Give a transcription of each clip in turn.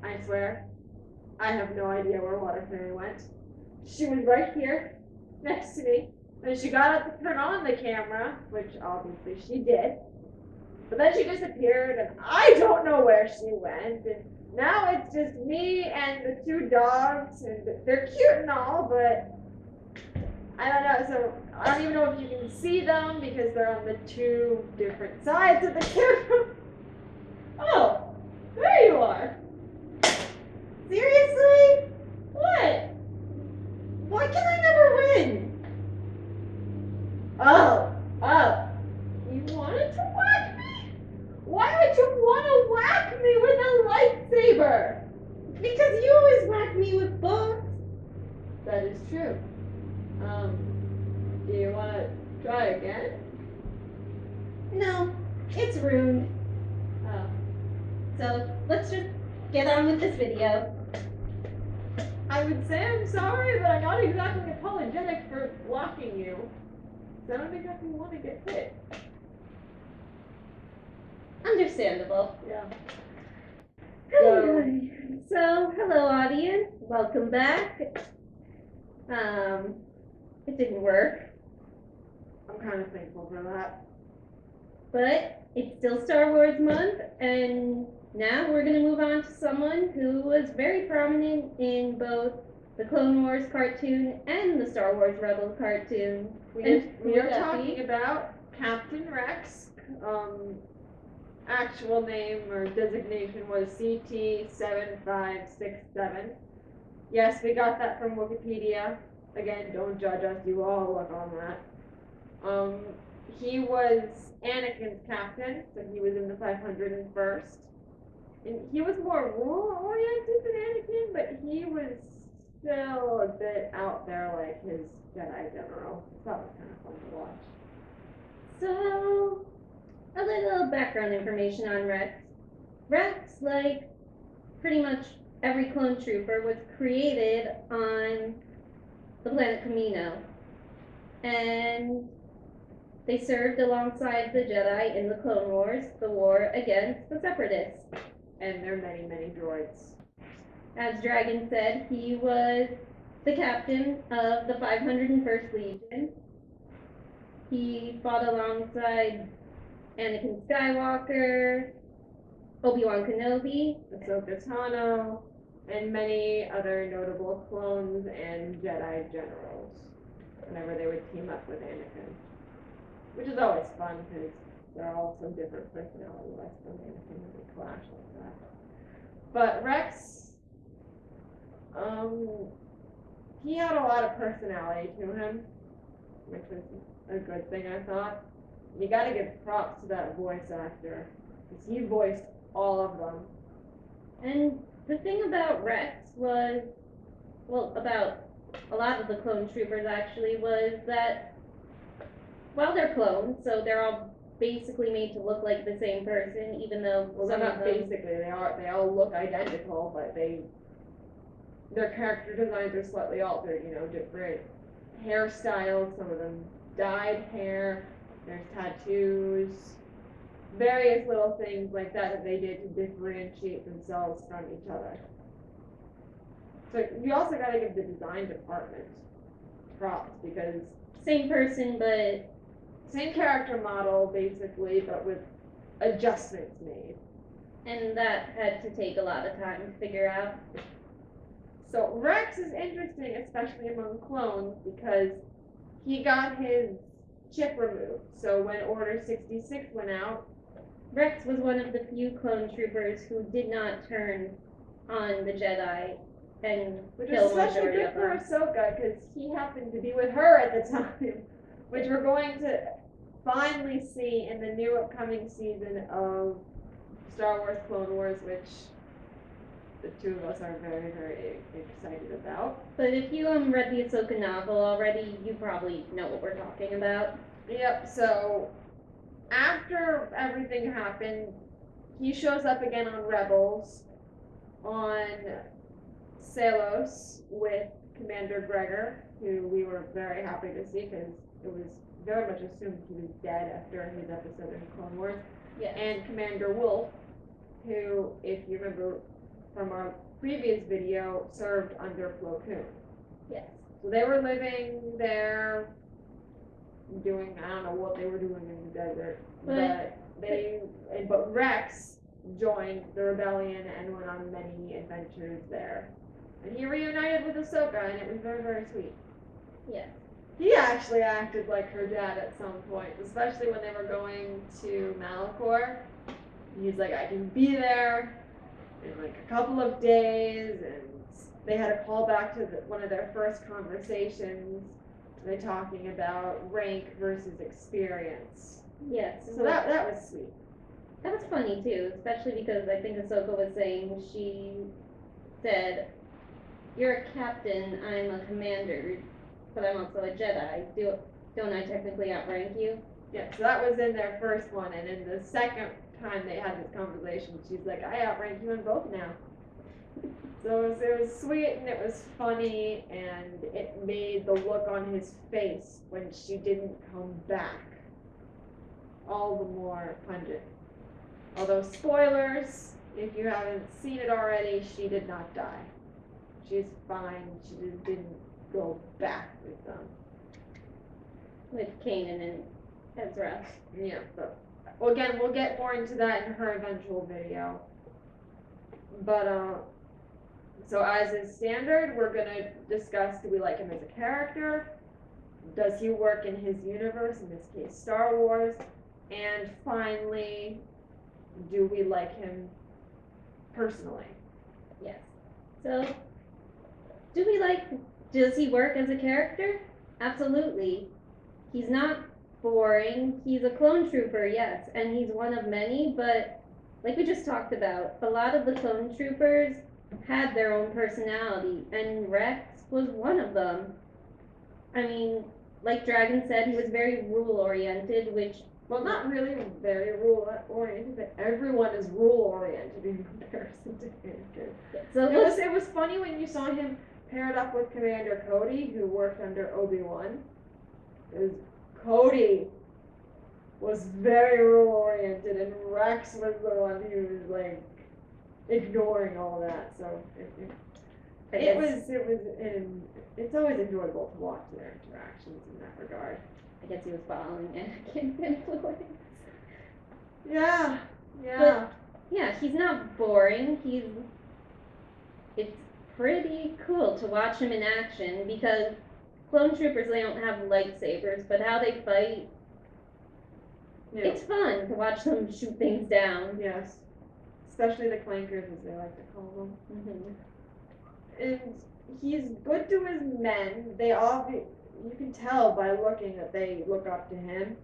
I swear, I have no idea where Water Fairy went. She was right here, next to me. And she got up to turn on the camera, which obviously she did. But then she disappeared, and I don't know where she went. And now it's just me and the two dogs, and they're cute and all, but I don't know. So I don't even know if you can see them because they're on the two different sides of the camera. Oh, there you are. Seriously? What? Why can I never win? Oh, you wanted to whack me? Why would you want to whack me with a lightsaber? Because you always whack me with books. That is true. Do you want to try again? No, it's ruined. Oh. So let's just get on with this video. I would say I'm sorry, but I'm not exactly apologetic for blocking you. I don't exactly want to get hit. Understandable. Yeah. So, hello audience. Welcome back. It didn't work, I'm kind of thankful for that. but it's still Star Wars month, and now we're going to move on to someone who was very prominent in both the Clone Wars cartoon and the Star Wars Rebels cartoon. We are talking about Captain Rex. Actual name or designation was CT7567. Yes, we got that from Wikipedia. Again, don't judge us. You all look on that. He was Anakin's captain, so he was in the 501st. And he was more rule-oriented than Anakin, but he was still a bit out there like his Jedi general. So that was kind of fun to watch. So, a little background information on Rex. Rex, like pretty much every clone trooper, was created on the planet Kamino. And they served alongside the Jedi in the Clone Wars, the war against the Separatists. And there are many, many droids. As Dragon said, he was the captain of the 501st Legion. He fought alongside Anakin Skywalker, Obi-Wan Kenobi, Ahsoka Tano, and many other notable clones and Jedi generals whenever they would team up with Anakin. Which is always fun because they're all so different personality-wise from Anakin and they clash like that. But Rex, he had a lot of personality to him, which was a good thing, I thought. You gotta give props to that voice actor, because he voiced all of them. And the thing about Rex was, well, about a lot of the clone troopers actually, was that, well, they're clones, so they're all basically made to look like the same person, even though Well, not basically, they all look identical, but their character designs are slightly altered, different hairstyles, some of them dyed hair, there's tattoos, various little things like that they did to differentiate themselves from each other. So you also gotta give the design department props because same person, but same character model basically, but with adjustments made. And that had to take a lot of time to figure out. So Rex is interesting, especially among clones, because he got his chip removed. So when Order 66 went out, Rex was one of the few clone troopers who did not turn on the Jedi and which kill was especially majority good of for them. Ahsoka, because he happened to be with her at the time, which we're going to finally see in the new upcoming season of Star Wars Clone Wars, which the two of us are very, very excited about. But if you read the Ahsoka novel already, you probably know what we're talking about. Yep, so after everything happened, he shows up again on Rebels on Salos with Commander Gregor, who we were very happy to see because it was very much assumed he was dead after his episode in Clone Wars. Yeah. And Commander Wolf, who, if you remember, from our previous video, served under Plo Koon. Yes. So they were living there, doing, I don't know what they were doing in the desert, but Rex joined the rebellion and went on many adventures there. And he reunited with Ahsoka, and it was very, very sweet. Yes. He actually acted like her dad at some point, especially when they were going to Malachor. He's like, I can be there in like a couple of days, and they had a call back to one of their first conversations. They're talking about rank versus experience. Yes. So that was sweet. That was funny too, especially because I think Ahsoka was saying, she said, "You're a captain, I'm a commander, but I'm also a Jedi. Don't I technically outrank you?" Yeah, so that was in their first one, and in the second time they had this conversation, she's like, I outrank you in both now. So it was sweet, and it was funny, and it made the look on his face when she didn't come back all the more pungent. Although, spoilers, if you haven't seen it already, she did not die. She's fine. She just didn't go back with them. With Kanan and Ezra. Yeah, but well, again, we'll get more into that in her eventual video. But so as is standard, we're gonna discuss: do we like him as a character? Does he work in his universe? In this case, Star Wars. And finally, do we like him personally? Yes. So, does he work as a character? Absolutely. He's not boring. He's a clone trooper, yes, and he's one of many, but like we just talked about, a lot of the clone troopers had their own personality, and Rex was one of them. I mean, like Dragon said, he was very rule-oriented, which... Well, not really very rule-oriented, but everyone is rule-oriented in comparison to Anakin. So it was funny when you saw him paired up with Commander Cody, who worked under Obi-Wan. Because Cody was very rule-oriented, and Rex was the one who was, like, ignoring all that. So it's always enjoyable to watch their interactions in that regard. I guess he was following Anakin's influence. Yeah. But, yeah, he's not boring. It's pretty cool to watch him in action, because clone troopers, they don't have lightsabers, but how they fight, it's fun to watch them shoot things down. Yes. Especially the clankers, as they like to call them. Mm-hmm. And he's good to his men. You can tell by looking that they look up to him.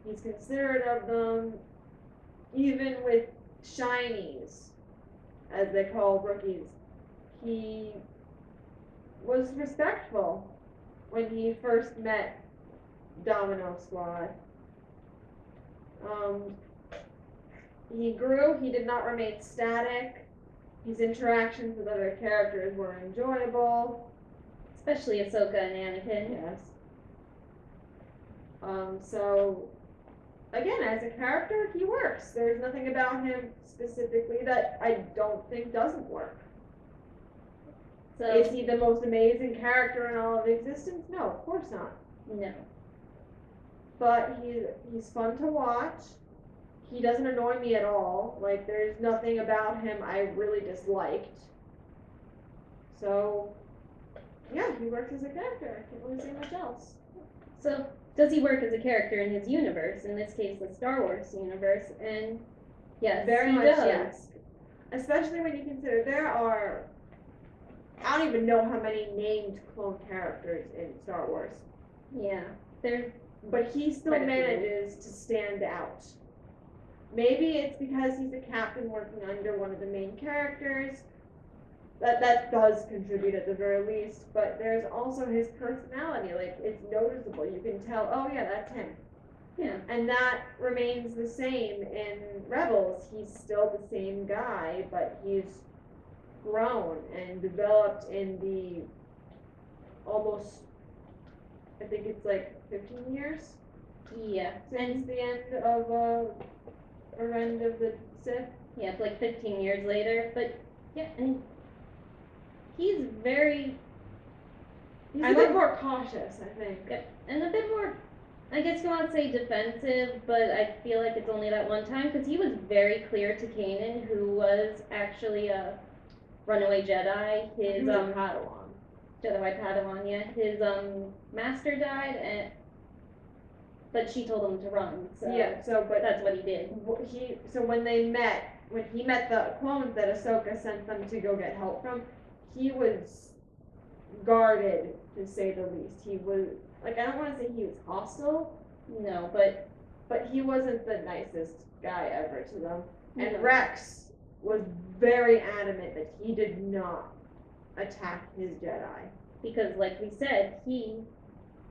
He's considerate of them, even with shinies, as they call rookies. He was respectful when he first met Domino Squad. He grew. He did not remain static. His interactions with other characters were enjoyable. Especially Ahsoka and Anakin. Yes. So, again, as a character, he works. There's nothing about him specifically that I don't think doesn't work. So, is he the most amazing character in all of existence? No, of course not. No. But he's fun to watch. He doesn't annoy me at all. Like, there's nothing about him I really disliked. So, yeah, he works as a character. I can't really say much else. So, does he work as a character in his universe? In this case, the Star Wars universe. And yes, very much does. Yes. Especially when you consider I don't even know how many named clone characters in Star Wars. Yeah. But he still manages to stand out. Maybe it's because he's a captain working under one of the main characters. That does contribute at the very least, but there's also his personality. Like, it's noticeable. You can tell, oh yeah, that's him. Yeah. And that remains the same in Rebels. He's still the same guy, but he's grown and developed in the almost, I think it's like 15 years? Yeah. Since the end of the Sith? Yeah, it's like 15 years later, but Yeah, and he's very. He's a bit more cautious, I think. Yep, and a bit more, I guess you want to say defensive, but I feel like it's only that one time because he was very clear to Kanan, who was actually a runaway Jedi. His He was a Padawan. Jedi Padawan, yeah. His master died, but she told him to run. So yeah, but that's what he did. When he met the clones that Ahsoka sent them to go get help from, he was guarded, to say the least. He was, like, I don't want to say he was hostile. No, but he wasn't the nicest guy ever to them. And no. Rex was very adamant that he did not attack his Jedi. Because, like we said, he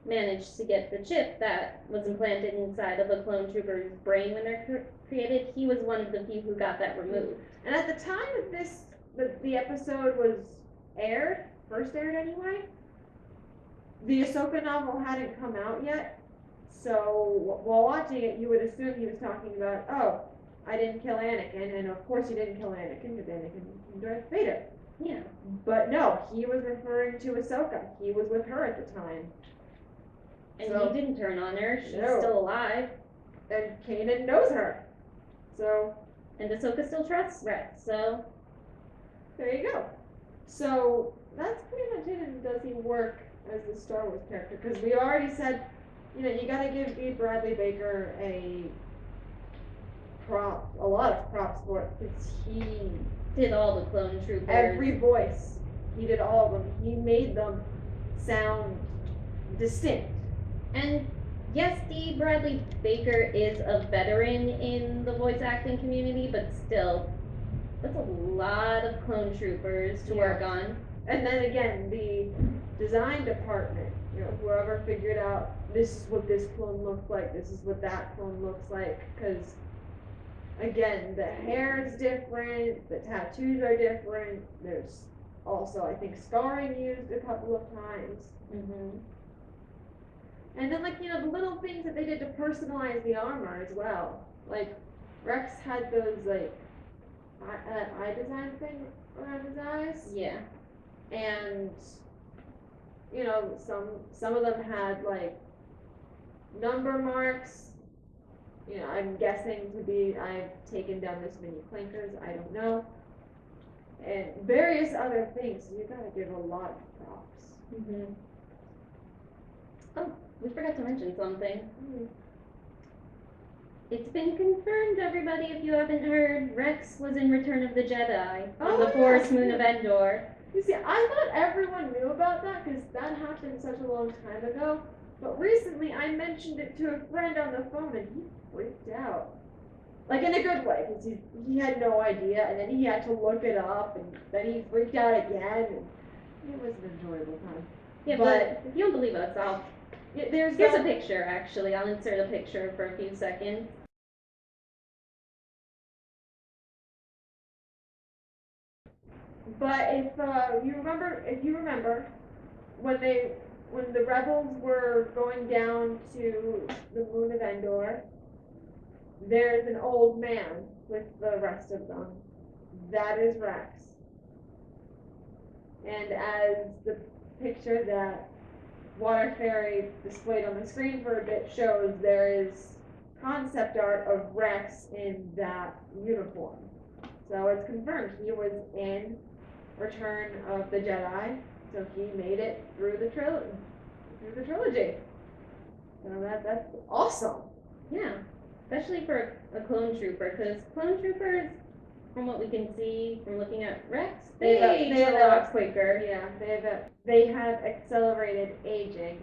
managed to get the chip that was implanted inside of a clone trooper's brain when they're created. He was one of the few who got that removed. And at the time that the episode was first aired anyway, the Ahsoka novel hadn't come out yet. So while watching it, you would assume he was talking about, oh, I didn't kill Anakin, and of course he didn't kill Anakin because Anakin was Darth Vader. Yeah. But no, he was referring to Ahsoka. He was with her at the time. And he didn't turn on her. She's still alive. And Kanan knows her. So. And Ahsoka still trusts Rex, so. There you go. So that's pretty much it. And does he work as the Star Wars character? Because we already said, you gotta give B. Bradley Baker a lot of props for it, because he did all the clone troopers. Every voice, he did all of them. He made them sound distinct. And yes, D. Bradley Baker is a veteran in the voice acting community, but still, that's a lot of clone troopers to work on. And then again, the design department, whoever figured out this is what this clone looks like, this is what that clone looks like, because again, the hair is different, the tattoos are different, there's also, I think, scarring used a couple of times. Mm-hmm. And then, the little things that they did to personalize the armor as well. Like, Rex had those, eye design thing around his eyes. Yeah. And, some of them had, number marks. I'm guessing I've taken down this many clankers, I don't know. And various other things. You gotta give a lot of props. Mm-hmm. Oh, we forgot to mention something. It's been confirmed, everybody, if you haven't heard, Rex was in Return of the Jedi on the forest moon of Endor. You see, I thought everyone knew about that because that happened such a long time ago. But recently I mentioned it to a friend on the phone and he freaked out. Like, in a good way, because he had no idea, and then he had to look it up, and then he freaked out again, and it was an enjoyable time. Yeah, but if you don't believe us, here's a picture, actually. I'll insert a picture for a few seconds. But if you remember, when the rebels were going down to the moon of Endor, there's an old man with the rest of them. That is Rex. And as the picture that Water Fairy displayed on the screen for a bit shows, there is concept art of Rex in that uniform. So it's confirmed he was in Return of the Jedi, so he made it through the trilogy. So that's awesome. Yeah, especially for a clone trooper, because clone troopers, from what we can see from looking at Rex, they age a lot quicker. Yeah, they have accelerated aging,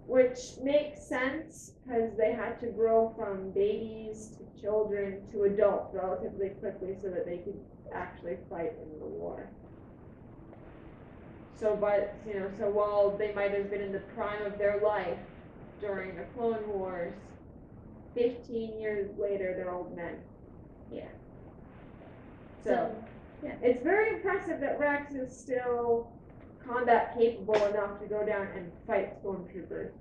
which makes sense because they had to grow from babies to children to adults relatively quickly so that they could actually fight in the war. So while they might have been in the prime of their life during the Clone Wars, 15 years later they're old men. Yeah. So yeah, it's very impressive that Rex is still combat capable enough to go down and fight stormtroopers.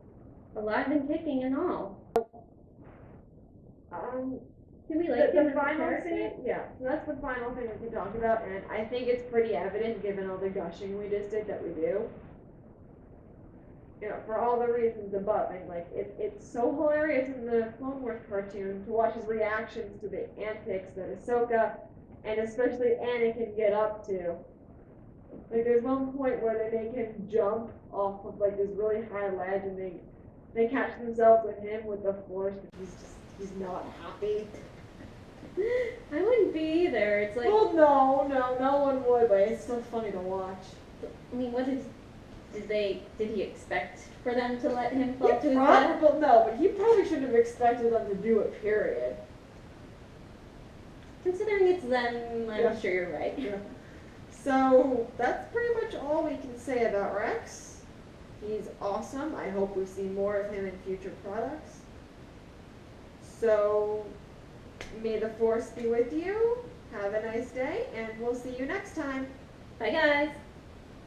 Alive and kicking and all. Do we like him The as a final character? scene, yeah, so that's the final thing we can talk about, and I think it's pretty evident, given all the gushing we just did, that we do. You know, for all the reasons above, and like, it's so hilarious in the Clone Wars cartoon to watch his reactions to the antics that Ahsoka, and especially Anakin, get up to. Like, there's one point where they make him jump off of, like, this really high ledge, and they catch themselves with him with the Force, but he's not happy. I wouldn't be either. It's like, Well, no one would, but it's still funny to watch. I mean, what did he expect for them to let him fall to He his death? probably, no, but he probably shouldn't have expected them to do it, period. Considering it's them, I'm Yeah. sure you're right. Yeah. So, that's pretty much all we can say about Rex. He's awesome. I hope we see more of him in future products. So, may the Force be with you. Have a nice day, and we'll see you next time. Bye, guys.